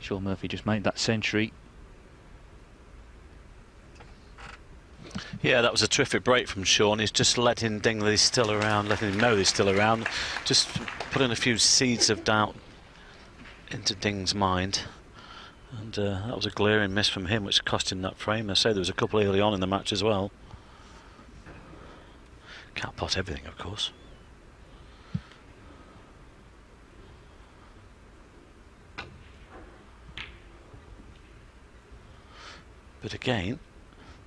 Shaun Murphy just made that century. Yeah, that was a terrific break from Shaun. He's just letting Ding that he's still around, letting him know he's still around, just putting a few seeds of doubt into Ding's mind. And that was a glaring miss from him, which cost him that frame. I say there was a couple early on in the match as well. Can't pot everything, of course. But again,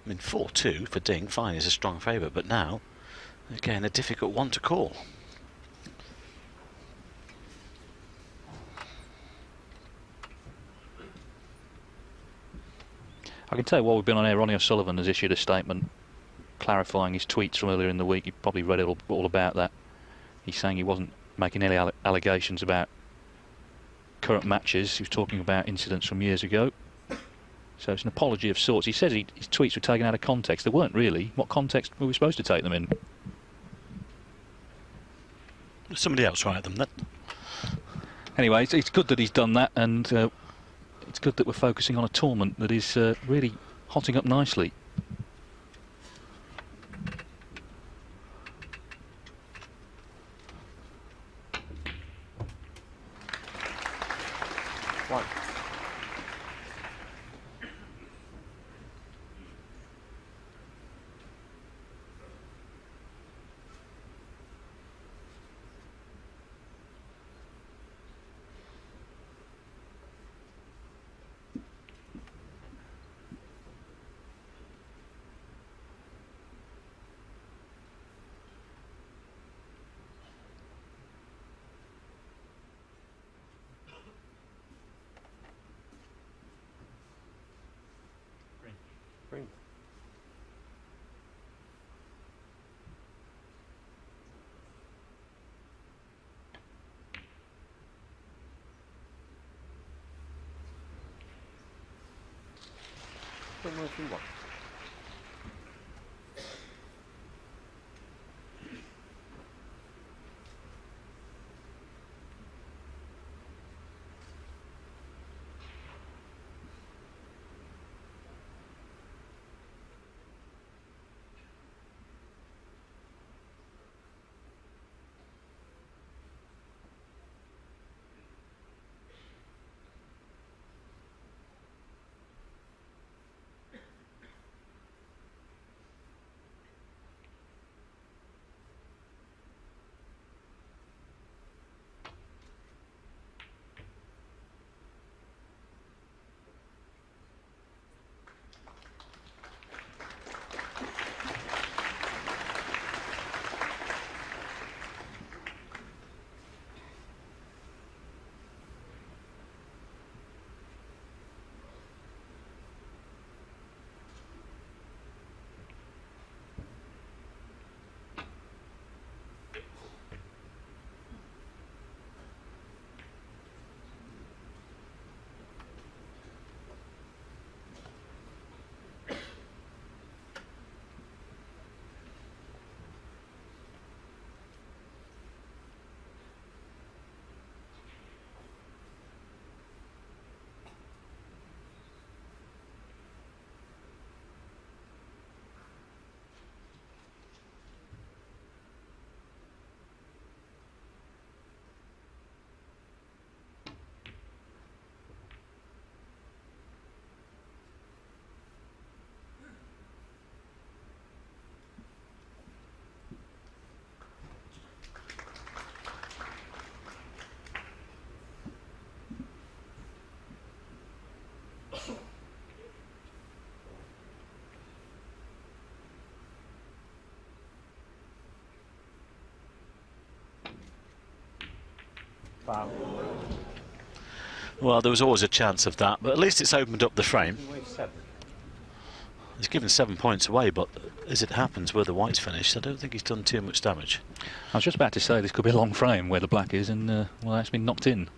I mean, 4-2 for Ding, fine, he's a strong favourite, but now, again, a difficult one to call. I can tell you while we've been on air, Ronnie O'Sullivan has issued a statement clarifying his tweets from earlier in the week. You probably read it all about that. He's saying he wasn't making any allegations about current matches. He was talking about incidents from years ago. So it's an apology of sorts. He says his tweets were taken out of context. They weren't really. What context were we supposed to take them in? Somebody else write them then. Anyway, it's good that he's done that, and it's good that we're focusing on a tournament that is really hotting up nicely. One. Green. One. Foul. Well, there was always a chance of that, but at least it's opened up the frame. He's given 7 points away, but as it happens where the white's finished, I don't think he's done too much damage. I was just about to say this could be a long frame where the black is, and well, that's been knocked in.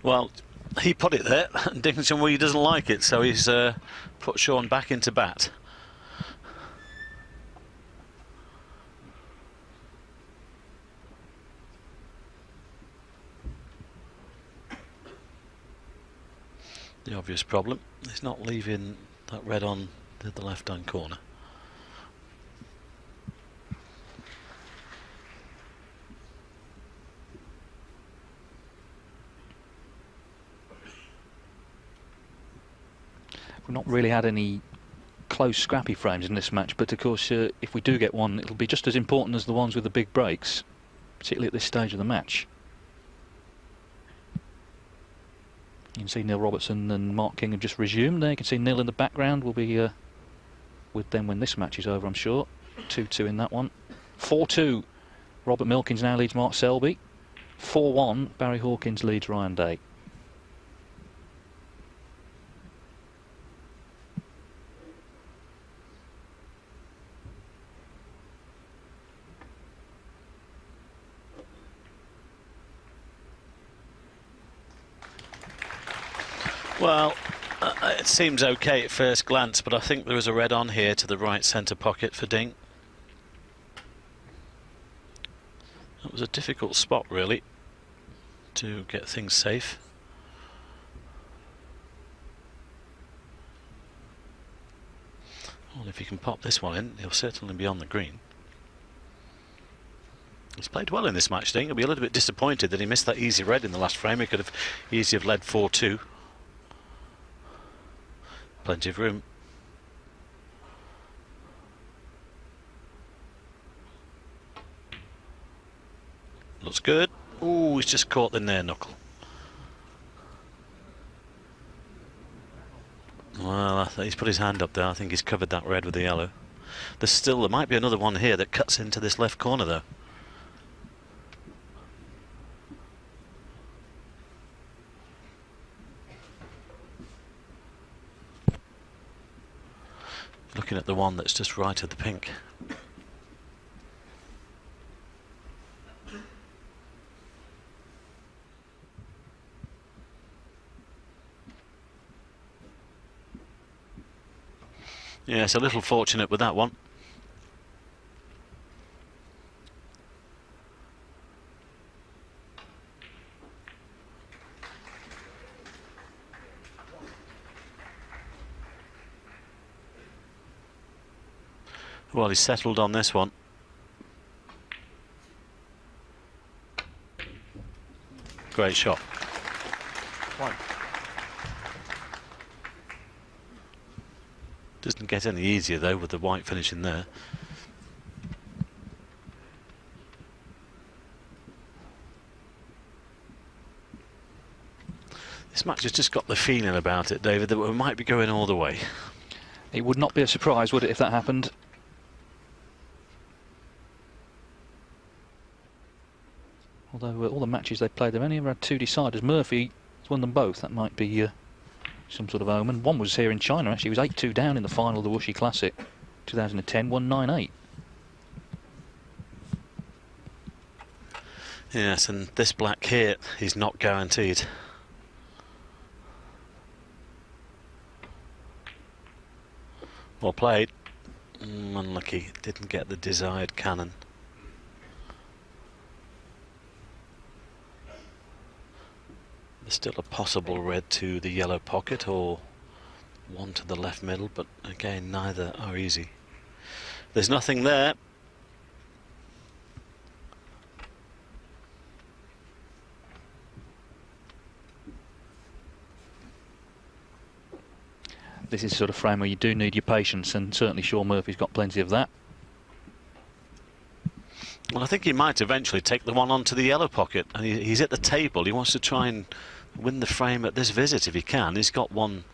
Well, he put it there, and Junhui doesn't like it, so he's put Shaun back into bat. The obvious problem is not leaving that red on the left-hand corner. We've not really had any close scrappy frames in this match, but of course if we do get one, it'll be just as important as the ones with the big breaks, particularly at this stage of the match. You can see Neil Robertson and Mark King have just resumed there. You can see Neil in the background. Will be with them when this match is over, I'm sure. 2-2 in that one. 4-2, Robert Milkins now leads Mark Selby. 4-1, Barry Hawkins leads Ryan Day. Well, it seems okay at first glance, but I think there is a red on here to the right centre pocket for Ding. That was a difficult spot, really, to get things safe. Well, if he can pop this one in, he'll certainly be on the green. He's played well in this match, Ding. He'll be a little bit disappointed that he missed that easy red in the last frame. He could have easily have led 4-2. Plenty of room. Looks good. Ooh, he's just caught the near knuckle. Well, he's put his hand up there. I think he's covered that red with the yellow. There might be another one here that cuts into this left corner, though. Looking at the one that's just right of the pink. Yes, a little fortunate with that one. Well, he's settled on this one. Great shot. One. Doesn't get any easier though with the white finishing there. This match has just got the feeling about it, David, that we might be going all the way. It would not be a surprise, would it, if that happened? Although all the matches they've played, they've only ever had two deciders. Murphy has won them both. That might be some sort of omen. One was here in China, actually. He was 8-2 down in the final of the Wuxi Classic 2010, won 9-8. Yes, and this black here is not guaranteed. Well played. Unlucky, didn't get the desired cannon. There's still a possible red to the yellow pocket or one to the left middle, but again, neither are easy. There's nothing there. This is the sort of frame where you do need your patience, and certainly Shaun Murphy's got plenty of that. Well, I think he might eventually take the one onto the yellow pocket, and he's at the table. He wants to try and win the frame at this visit if he can. He's got one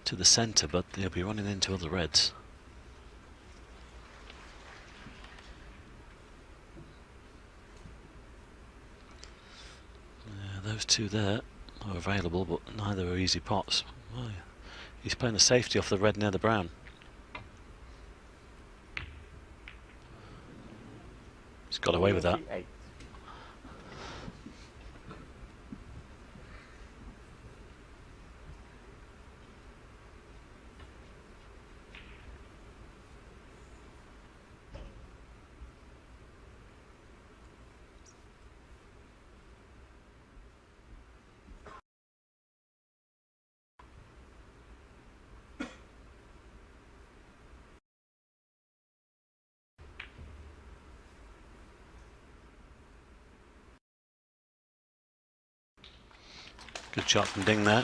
to the centre, but he'll be running into other reds. Yeah, those two there are available, but neither are easy pots. Oh, yeah. He's playing the safety off the red near the brown. He's got away with that. Good shot from Ding there.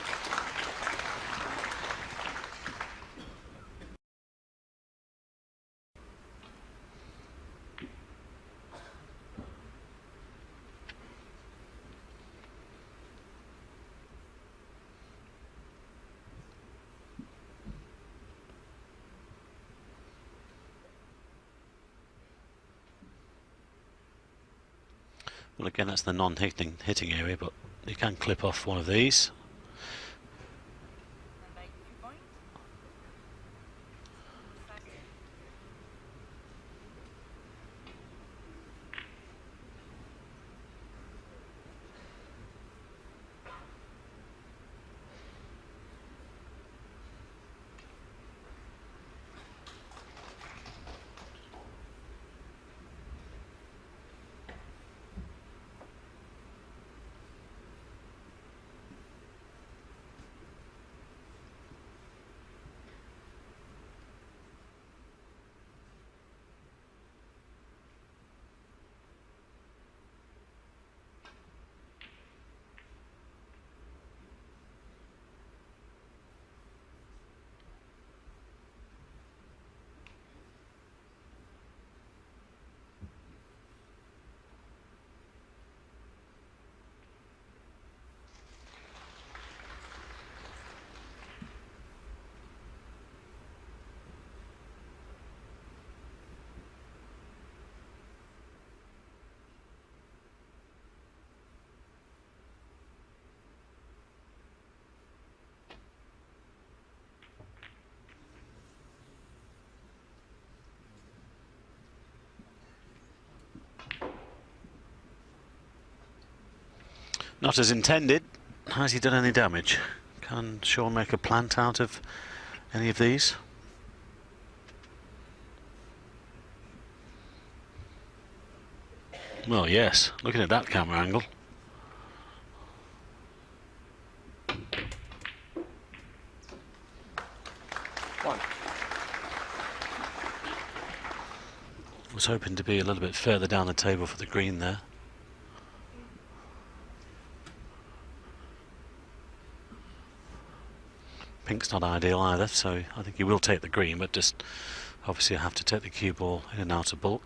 Well, again, that's the non-hitting area, but you can clip off one of these. Not as intended. Has he done any damage? Can Shaun make a plant out of any of these? Well, yes. Looking at that camera angle. One. Was hoping to be a little bit further down the table for the green there. Pink's not ideal either, so I think he will take the green, but just obviously I have to take the cue ball in and out of bulk.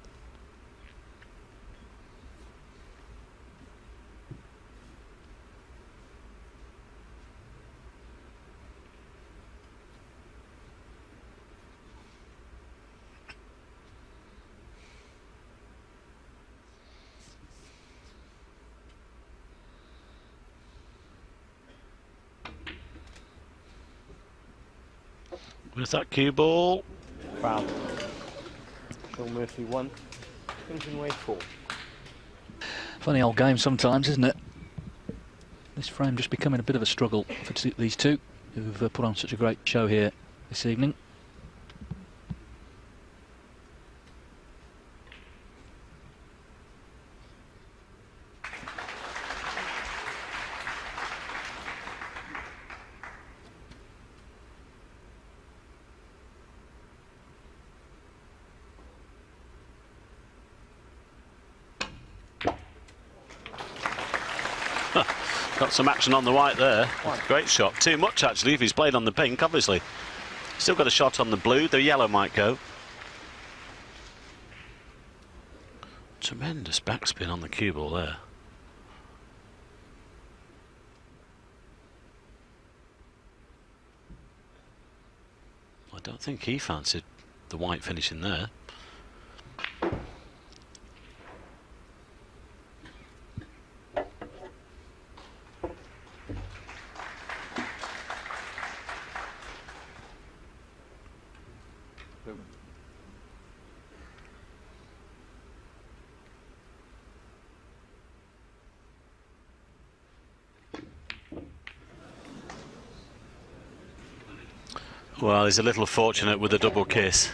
With that cue ball. Foul. Phil Murphy 1. Junhui 4. Funny old game sometimes, isn't it? This frame just becoming a bit of a struggle for these two who've put on such a great show here this evening. Got some action on the white there. Great shot. Too much actually if he's played on the pink, obviously. Still got a shot on the blue. The yellow might go. Tremendous backspin on the cue ball there. I don't think he fancied the white finishing there. Well, he's a little fortunate with a double kiss.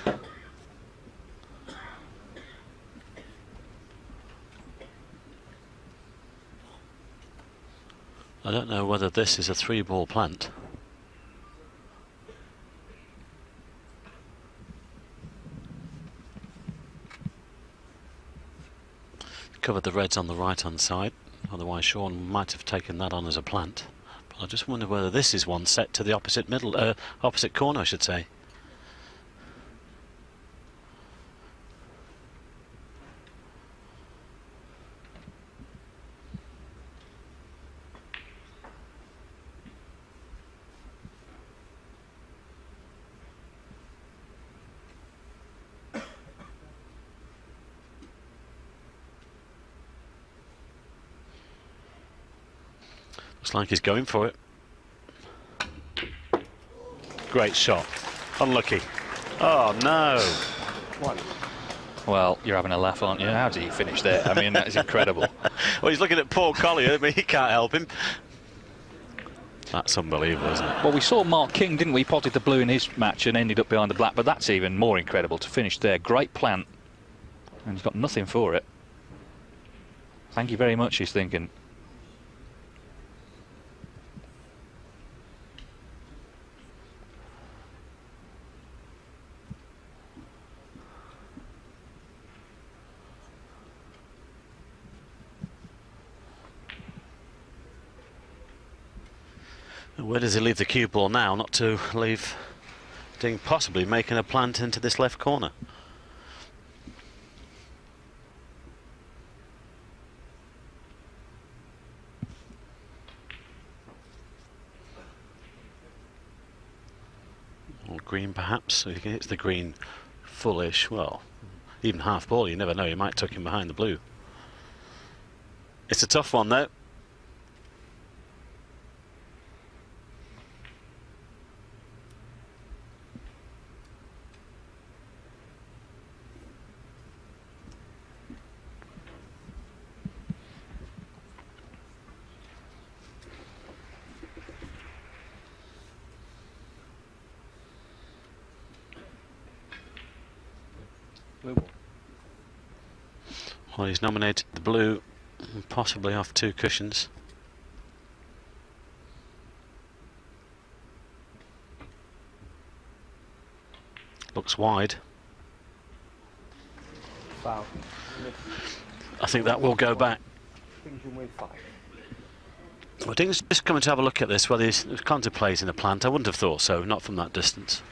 I don't know whether this is a 3-ball plant. Covered the reds on the right hand side, otherwise Shaun might have taken that on as a plant, but I just wonder whether this is one set to the opposite opposite corner, I should say. Looks like he's going for it. Great shot. Unlucky. Oh no. One. Well, you're having a laugh, aren't you? How did he finish there? I mean, that is incredible. Well, he's looking at Paul Collier, but he can't help him. That's unbelievable, isn't it? Well, we saw Mark King, didn't we? He potted the blue in his match and ended up behind the black, but that's even more incredible to finish there. Great plant. And he's got nothing for it. Thank you very much, he's thinking. Where does he leave the cue ball now? Not to leave Ding possibly making a plant into this left corner. Or green perhaps, so he hits the green fullish. Well, even half ball, you never know, you might tuck him behind the blue. It's a tough one though. Blue ball. Well, he's nominated the blue, possibly off 2 cushions. Looks wide. Foul. I think that will go back. Junhui 5. I think it's just coming to have a look at this, whether he's contemplating a plant. I wouldn't have thought so, not from that distance.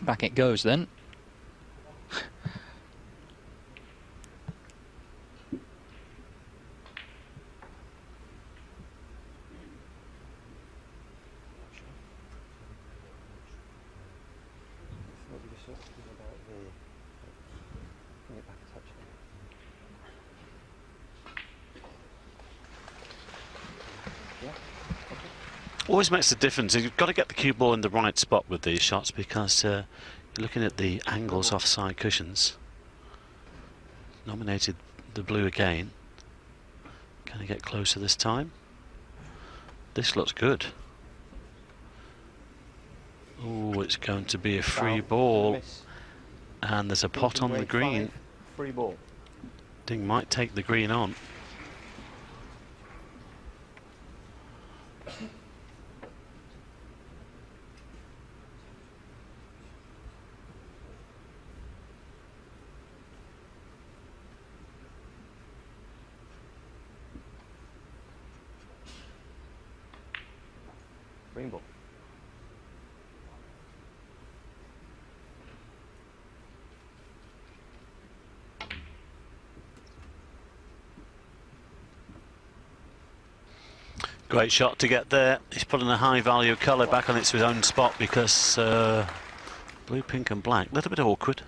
Back it goes then. Always makes a difference. You've got to get the cue ball in the right spot with these shots, because you're looking at the angles off side cushions. Nominated the blue again. Can he get closer this time? This looks good. Oh, it's going to be a free ball, and there's a pot on the green. Free ball. Ding might take the green on. Green ball. Great shot to get there. He's putting a high value colour back on its own spot, because blue, pink and black, a little bit awkward.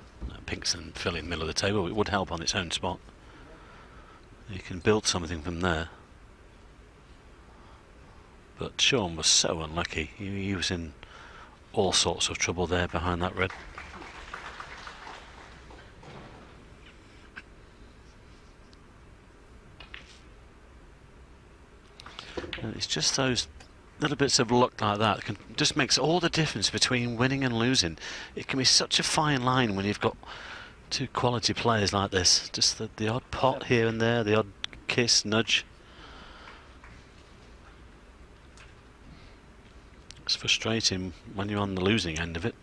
Pink's and filling the middle of the table, it would help on its own spot. You can build something from there. But Shaun was so unlucky. He was in all sorts of trouble there behind that red. And it's just those little bits of luck like that can just makes all the difference between winning and losing. It can be such a fine line when you've got 2 quality players like this. Just the odd pot here and there, the odd kiss, nudge. It's frustrating when you're on the losing end of it.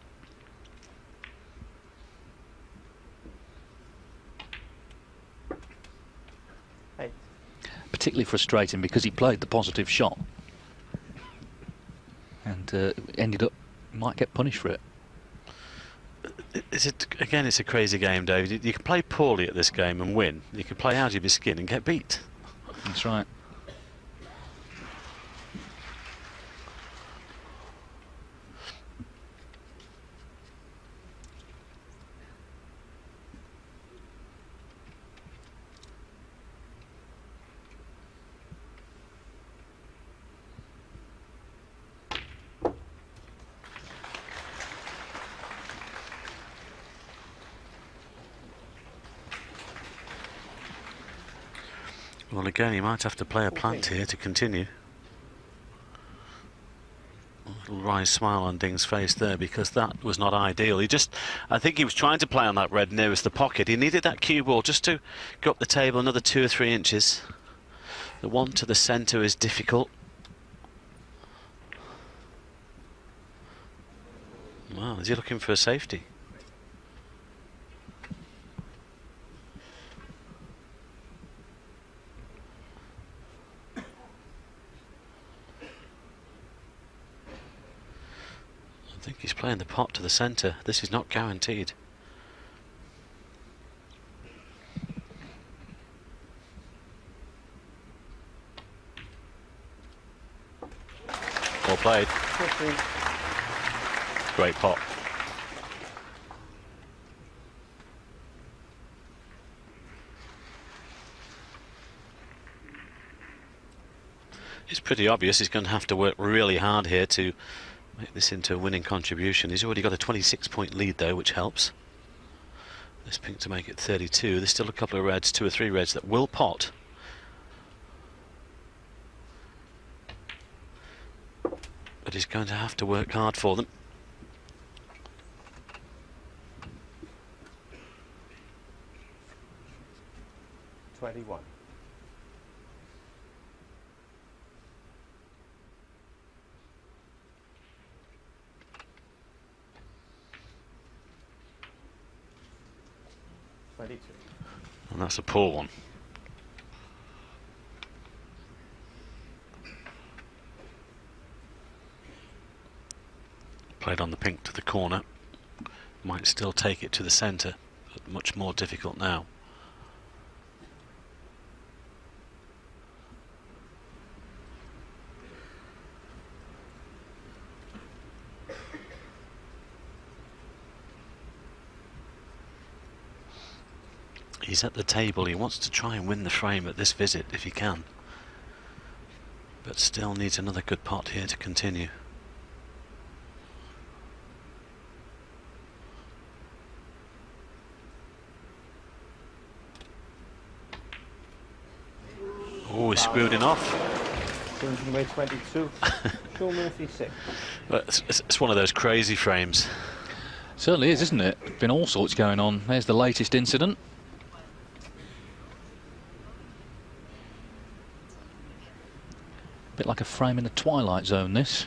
particularly frustrating because he played the positive shot and ended up might get punished for it. Again, it's a crazy game, David. You can play poorly at this game and win. You can play out of your skin and get beat. That's right. Well, again, he might have to play a plant here to continue. A little wry smile on Ding's face there, because that was not ideal. I think he was trying to play on that red nearest the pocket. He needed that cue ball just to go up the table another 2 or 3 inches. The one to the centre is difficult. Wow, is he looking for a safety? I think he's playing the pot to the centre. This is not guaranteed. Well played. Great pot. It's pretty obvious he's going to have to work really hard here to make this into a winning contribution. He's already got a 26-point lead though, which helps. This pink to make it 32. There's still a couple of reds, 2 or 3 reds that will pot. But he's going to have to work hard for them. $21. And that's a poor one. Played on the pink to the corner. Might still take it to the centre, but much more difficult now. He's at the table. He wants to try and win the frame at this visit if he can, but still needs another good pot here to continue. Oh, he's screwed it off. Junhui 22. Shaun 6. But it's one of those crazy frames. Certainly is, isn't it? Been all sorts going on. There's the latest incident. Bit like a frame in the Twilight Zone, this.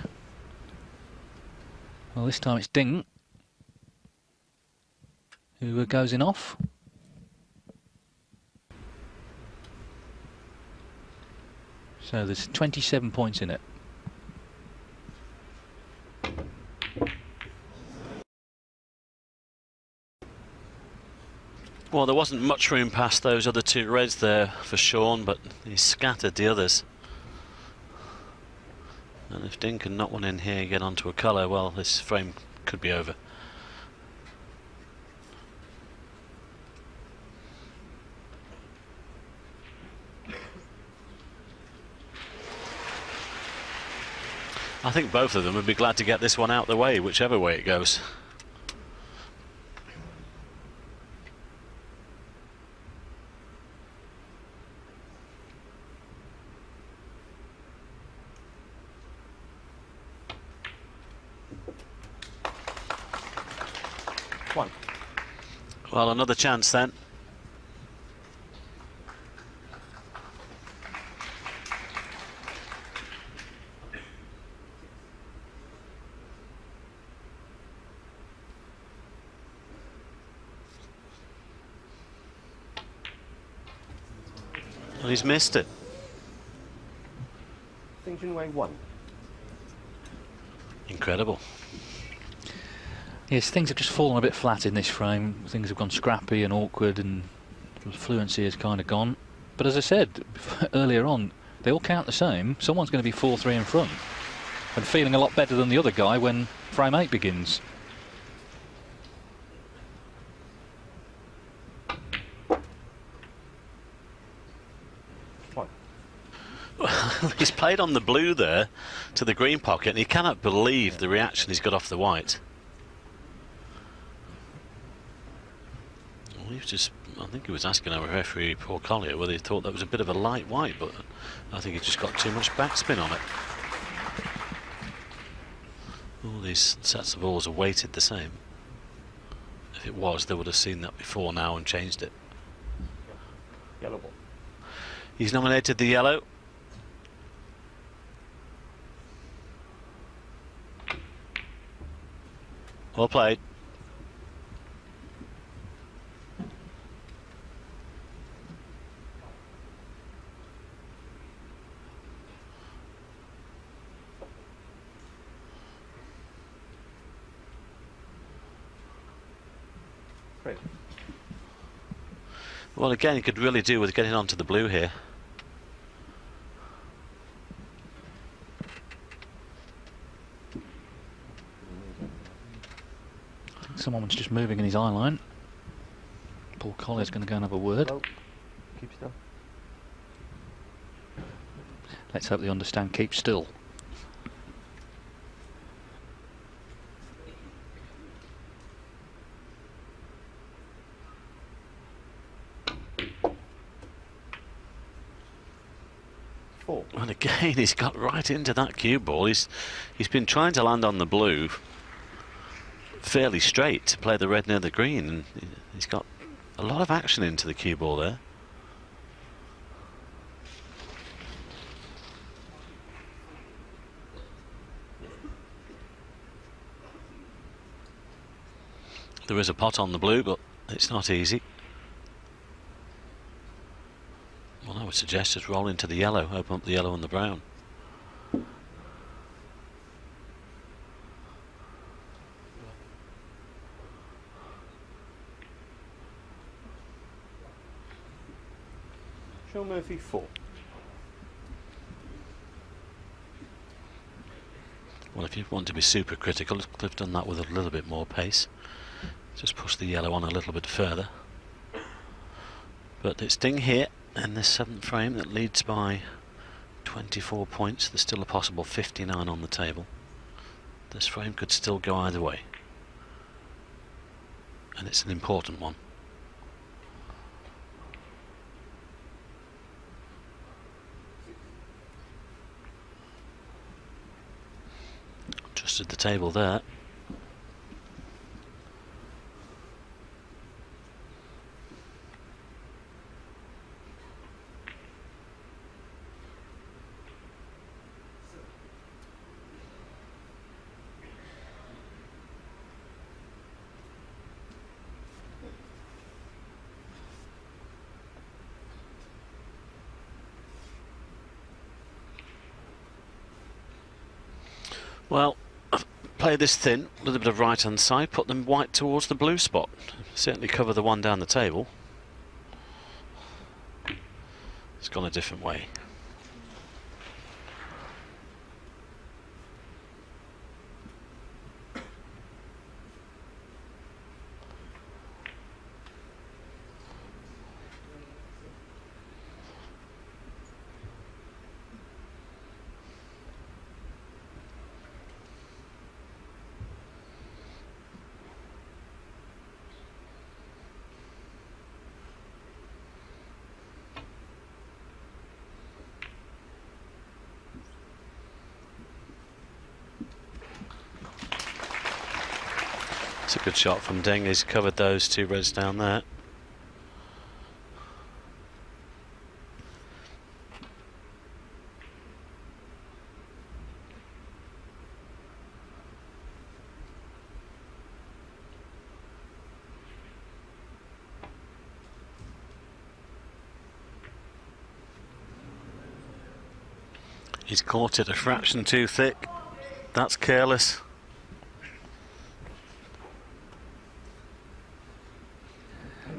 Well, this time it's Ding who goes in off. So there's 27 points in it. Well, there wasn't much room past those other 2 reds there for Shaun, but he scattered the others. And if Ding can knock one in here and get onto a colour, well, this frame could be over. I think both of them would be glad to get this one out the way, whichever way it goes. Well, another chance then. Well, he's missed it. Junhui 1. Incredible. Yes, things have just fallen a bit flat in this frame. Things have gone scrappy and awkward, and the fluency has kind of gone. But as I said earlier on, they all count the same. Someone's going to be 4-3 in front and feeling a lot better than the other guy when frame 8 begins. He's played on the blue there to the green pocket, and he cannot believe the reaction he's got off the white. Well, he was just, I think he was asking our referee Paul Collier whether he thought that was a bit of a light white, but I think he just got too much backspin on it. All these sets of balls are weighted the same. If it was, they would have seen that before now and changed it. Yellow ball. He's nominated the yellow. Well played. Great. Well, again, he could really do with getting onto the blue here. Someone's just moving in his eye line. Paul Collier's going to go and have a word. Low. Keep still. Let's hope they understand keep still. And again, he's got right into that cue ball. He's been trying to land on the blue fairly straight to play the red near the green, and he's got a lot of action into the cue ball there. There is a pot on the blue, but it's not easy. Well, I would suggest just roll into the yellow, open up the yellow and the brown. Shaun Murphy 4. Well, if you want to be super critical, could have done that with a little bit more pace. Just push the yellow on a little bit further. But it's Ding here in this 7th frame that leads by 24 points. There's still a possible 59 on the table. This frame could still go either way, and it's an important one. Adjusted the table there. Well, play this thin, a little bit of right hand side, put them white towards the blue spot. Certainly cover the one down the table. It's gone a different way. It's a good shot from Ding. He's covered those two reds down there. He's caught it a fraction too thick. That's careless.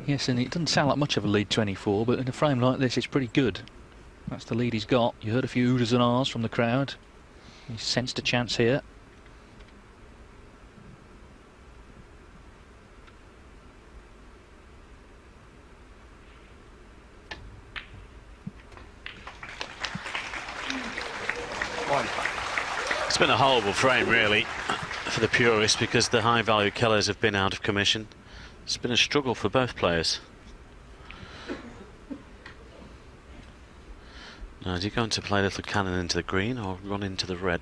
Yes, and it doesn't sound like much of a lead, 24, but in a frame like this, it's pretty good. That's the lead he's got. You heard a few oodahs and ahs from the crowd. He's sensed a chance here. It's been a horrible frame, really, for the purists, because the high-value killers have been out of commission. It's been a struggle for both players. Now, is he going to play a little cannon into the green or run into the red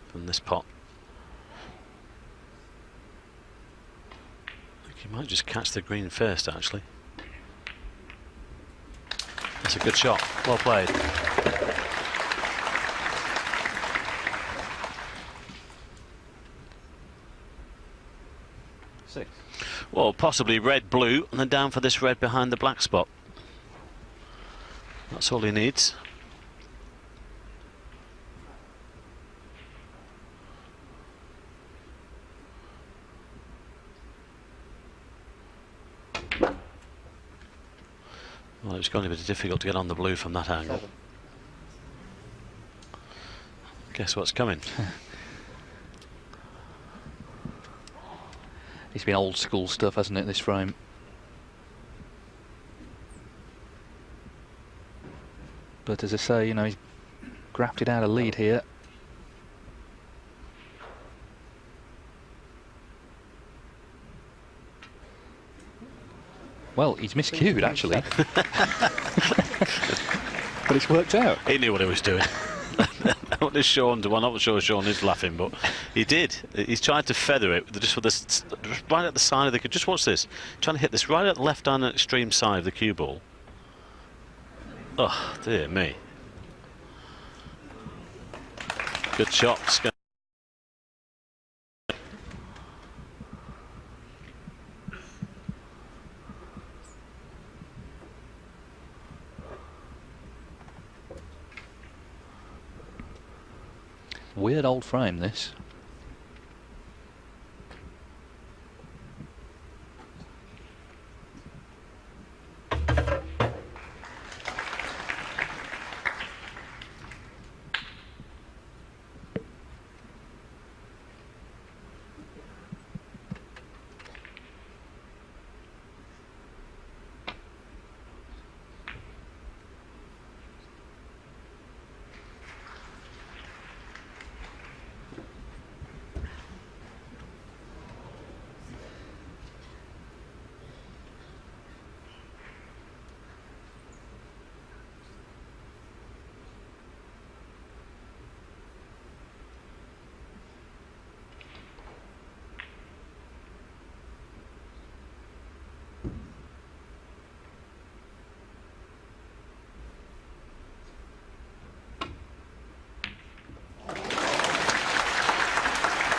from this pot? I think he might just catch the green first, actually. That's a good shot. Well played. Well, possibly red-blue, and then down for this red behind the black spot. That's all he needs. Well, it's going to be difficult to get on the blue from that angle. Guess what's coming? It's been old school stuff, hasn't it, this frame? But as I say, you know, he's grafted out a lead here. Well, he's miscued, actually. But it's worked out. He knew what he was doing. What is Shaun do? I'm not sure Shaun is laughing, but he did. He's tried to feather it just with this right at the side of the. Just watch this. Trying to hit this right at the left-hand extreme side of the cue ball. Oh dear me! Good shot. Weird old frame, this.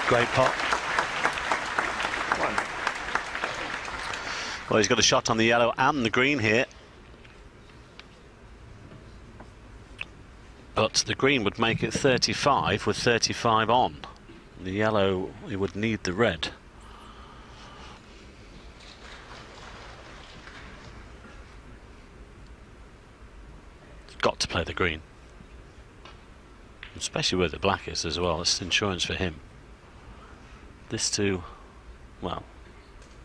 Great pot. Well, he's got a shot on the yellow and the green here. But the green would make it 35 with 35 on. The yellow, he would need the red. He's got to play the green. Especially where the black is as well. It's insurance for him. This to, well,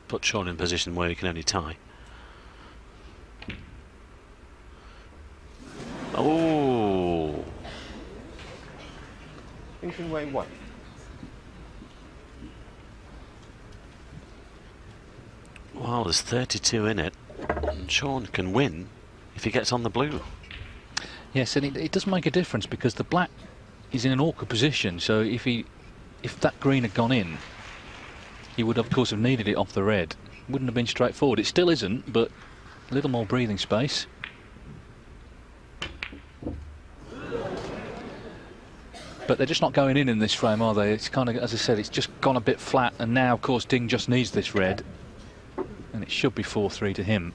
put Shaun in a position where he can only tie. Oh! Junhui 1. Well, there's 32 in it, and Shaun can win if he gets on the blue. Yes, and it does make a difference because the black is in an awkward position. So if that green had gone in, he would of course have needed it off the red. Wouldn't have been straightforward. It still isn't, but a little more breathing space. But they're just not going in this frame, are they? It's kind of, as I said, it's just gone a bit flat, and now of course Ding just needs this red, and it should be 4-3 to him.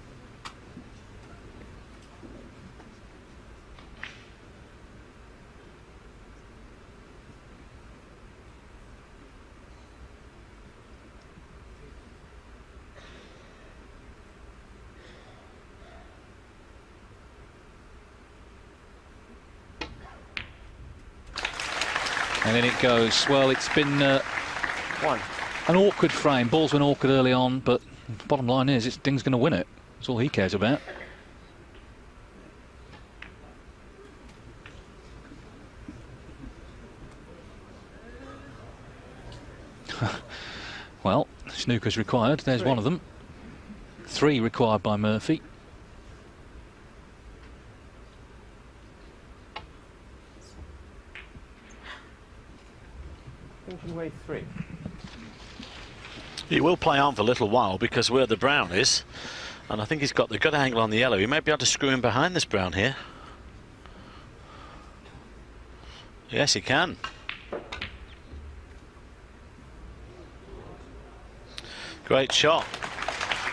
And then it goes. Well, it's been One. an awkward frame. Ball's been awkward early on, but the bottom line is Ding's going to win it. That's all he cares about. Well, snooker's required. There's one of them. 3 required by Murphy. Junhui 3. He will play on for a little while because where the brown is, and I think he's got the good angle on the yellow. He may be able to screw him behind this brown here. Yes, he can. Great shot.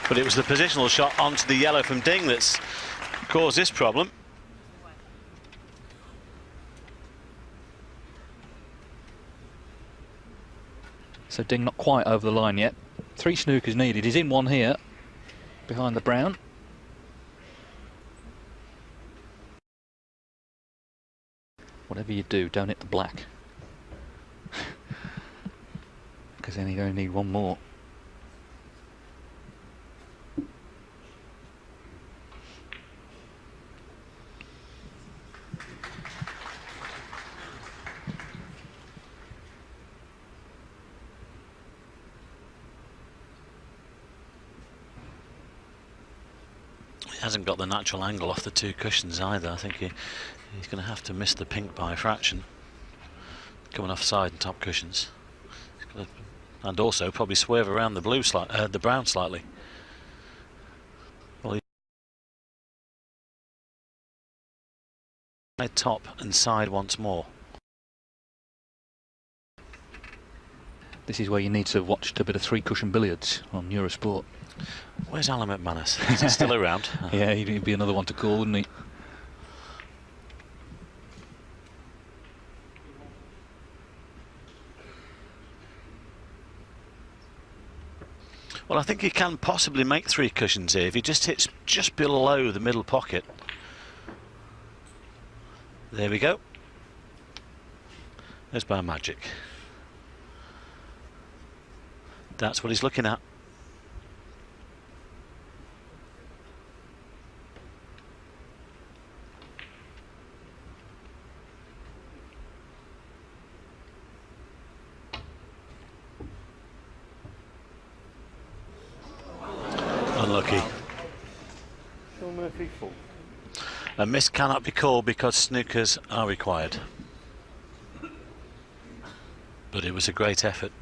But it was the positional shot onto the yellow from Ding that's caused this problem. So Ding not quite over the line yet. 3 snookers needed. He's in one here, behind the brown. Whatever you do, don't hit the black. Because then you only need one more. He hasn't got the natural angle off the 2 cushions either. I think he's going to have to miss the pink by a fraction. Coming off side and top cushions. And also probably swerve around the blue the brown slightly. Well, he top and side once more. This is where you need to have watched a bit of 3 cushion billiards on Eurosport. Where's Alan McManus? Is he still around? Yeah, he'd be another one to call, wouldn't he? Well, I think he can possibly make 3 cushions here if he just hits just below the middle pocket. There we go. There's by magic. That's what he's looking at. Unlucky. Shaun Murphy 4. A miss cannot be called because snookers are required. But it was a great effort.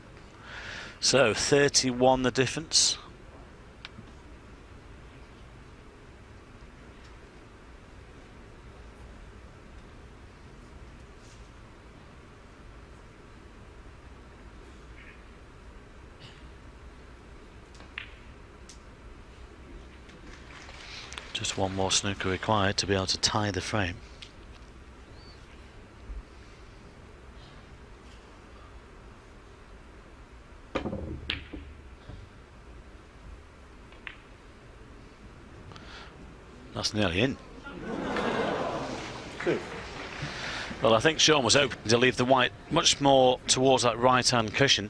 So 31 the difference. Just one more snooker required to be able to tie the frame. That's nearly in. 2. Well, I think Shaun was hoping to leave the white much more towards that right-hand cushion.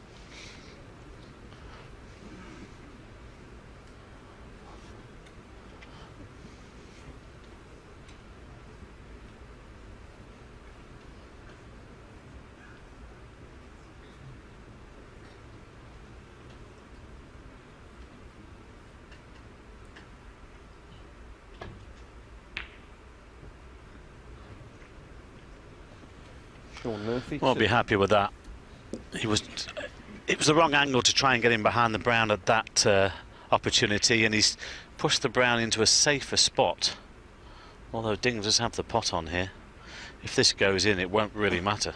Shaun Murphy 2. Won't be happy with that. It was the wrong angle to try and get him behind the brown at that opportunity, and he's pushed the brown into a safer spot. Although Ding does have the pot on here. If this goes in, it won't really matter.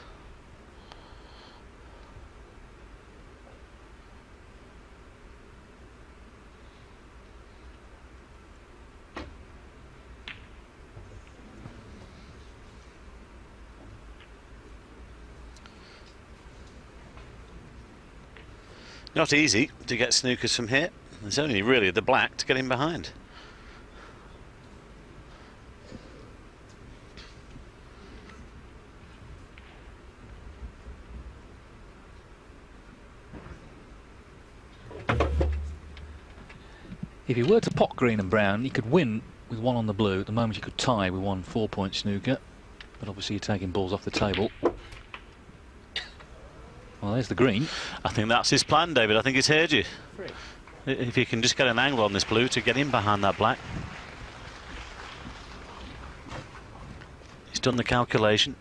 Not easy to get snookers from here. There's only really the black to get him behind. If he were to pot green and brown, he could win with 1 on the blue. At the moment, he could tie with 1 4-point snooker. But obviously, you're taking balls off the table. Well, there's the green. I think that's his plan, David. I think he's heard you. If you can just get an angle on this blue to get in behind that black. He's done the calculation.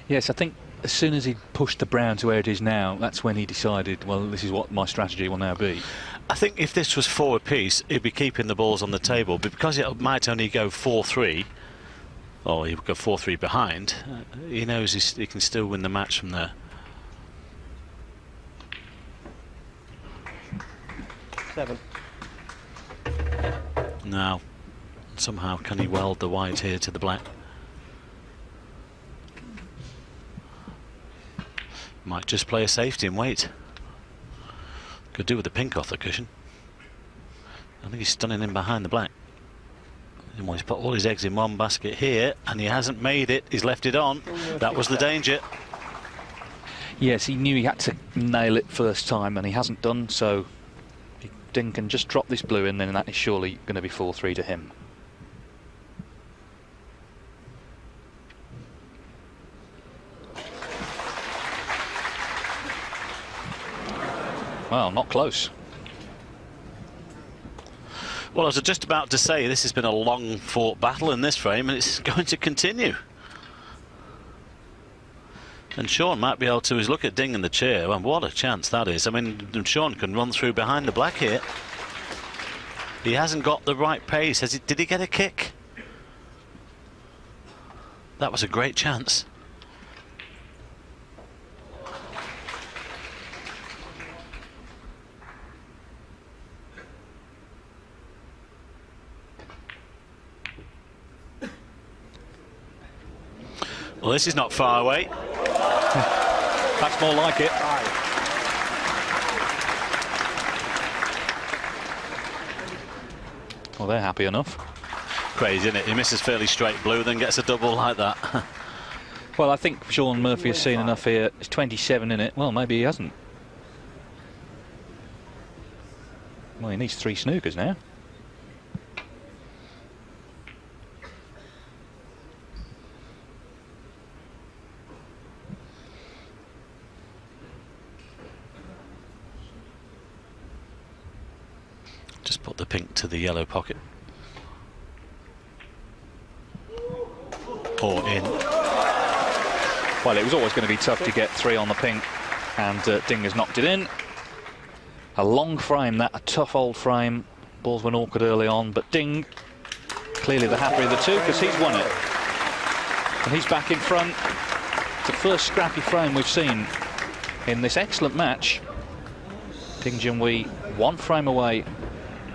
Yes, I think as soon as he pushed the brown to where it is now, that's when he decided, well, this is what my strategy will now be. I think if this was forward piece, he'd be keeping the balls on the table, but because it might only go 4-3, or he would go 4-3 behind, he knows he can still win the match from there. 7. Now, somehow can he weld the white here to the black? Might just play a safety and wait. Could do with the pink off the cushion. I think he's stunning in behind the black. He's put all his eggs in one basket here, and he hasn't made it. He's left it on. That was the danger. Yes, he knew he had to nail it first time, and he hasn't done so. Ding can just drop this blue in, then that is surely going to be 4-3 to him. Well, not close. Well, I was just about to say, this has been a long fought battle in this frame, and it's going to continue. And Shaun might be able to look at Ding in the chair, and what a chance that is. I mean, Shaun can run through behind the black here. He hasn't got the right pace. Did he get a kick? That was a great chance. Well, this is not far away. That's more like it. Well, they're happy enough. Crazy, isn't it? He misses fairly straight blue, then gets a double like that. Well, I think Shaun Murphy has seen enough here. It's 27 in it. Well, maybe he hasn't. Well, he needs 3 snookers now. Just put the pink to the yellow pocket. Or in. Well, it was always going to be tough to get 3 on the pink, and Ding has knocked it in. A long frame, that, a tough old frame. Balls went awkward early on, but Ding, clearly the happier of the two, because he's won it. And he's back in front. It's the first scrappy frame we've seen in this excellent match. Ding Junhui, 1 frame away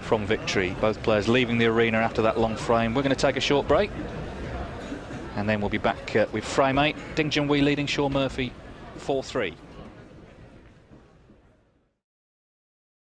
from victory. Both players leaving the arena after that long frame. We're going to take a short break, and then we'll be back with frame 8. Ding Junhui leading Shaun Murphy 4-3.